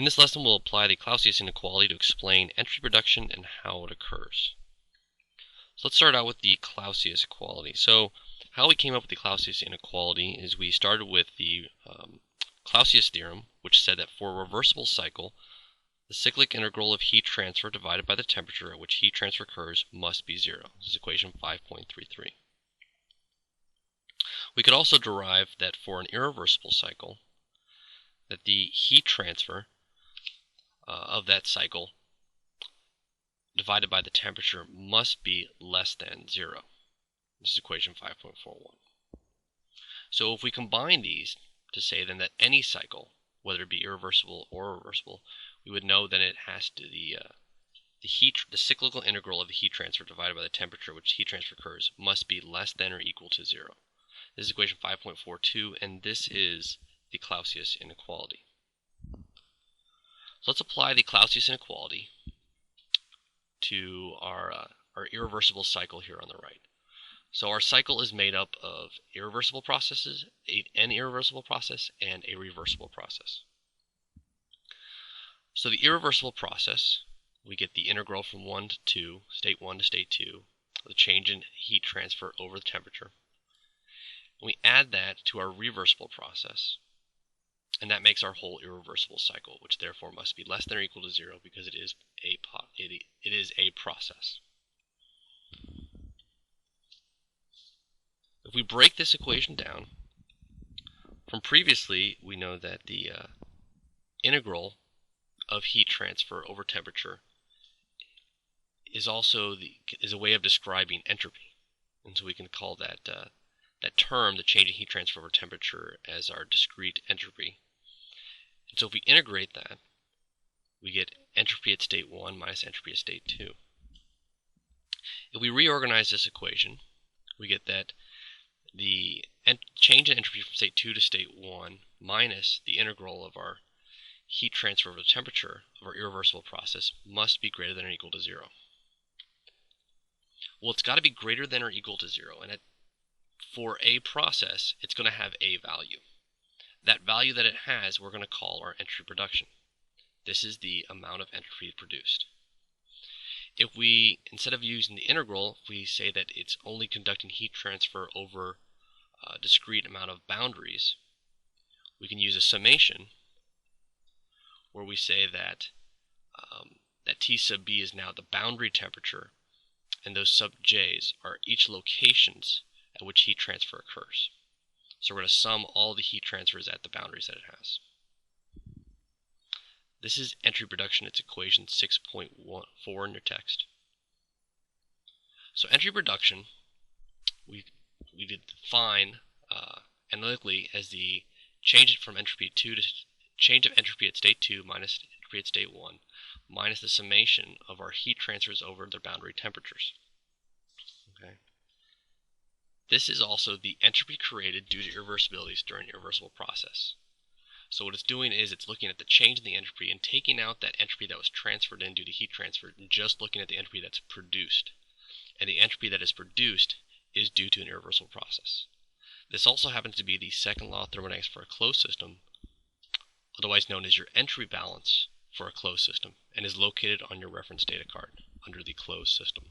In this lesson, we'll apply the Clausius inequality to explain entropy production and how it occurs. So let's start out with the Clausius equality. So how we came up with the Clausius inequality is we started with the Clausius theorem, which said that for a reversible cycle, the cyclic integral of heat transfer divided by the temperature at which heat transfer occurs must be 0. This is equation 5.33. We could also derive that for an irreversible cycle, that the heat transfer of that cycle divided by the temperature must be less than 0. This is equation 5.41. So if we combine these to say then that any cycle, whether it be irreversible or reversible, we would know that it has to the cyclical integral of the heat transfer divided by the temperature at which heat transfer occurs must be less than or equal to 0. This is equation 5.42, and this is the Clausius inequality. So let's apply the Clausius inequality to our irreversible cycle here on the right. So our cycle is made up of irreversible processes, an irreversible process, and a reversible process. So the irreversible process, we get the integral from 1 to 2, state 1 to state 2, the change in heat transfer over the temperature. And we add that to our reversible process, and that makes our whole irreversible cycle, which therefore must be less than or equal to 0 because it is a process. If we break this equation down, from previously we know that the integral of heat transfer over temperature is also a way of describing entropy, and so we can call that that term, the change in heat transfer over temperature, as our discrete entropy. And so if we integrate that, we get entropy at state 1 minus entropy at state 2. If we reorganize this equation, we get that the change in entropy from state 2 to state 1 minus the integral of our heat transfer over the temperature of our irreversible process must be greater than or equal to 0. Well, it's got to be greater than or equal to 0, and for a process, it's going to have a value. That value that it has, we're going to call our entropy production. This is the amount of entropy produced. If we, instead of using the integral, if we say that it's only conducting heat transfer over a discrete amount of boundaries, we can use a summation where we say that that T sub B is now the boundary temperature, and those sub J's are each locations at which heat transfer occurs. So we're going to sum all the heat transfers at the boundaries that it has. This is entropy production. It's equation 6.14 in your text. So entropy production, we define analytically as the change from entropy 2 to change of entropy at state 2 minus entropy at state 1 minus the summation of our heat transfers over their boundary temperatures. Okay. This is also the entropy created due to irreversibilities during an irreversible process. So what it's doing is it's looking at the change in the entropy and taking out that entropy that was transferred in due to heat transfer and just looking at the entropy that's produced. And the entropy that is produced is due to an irreversible process. This also happens to be the second law of thermodynamics for a closed system, otherwise known as your entropy balance for a closed system, and is located on your reference data card under the closed system.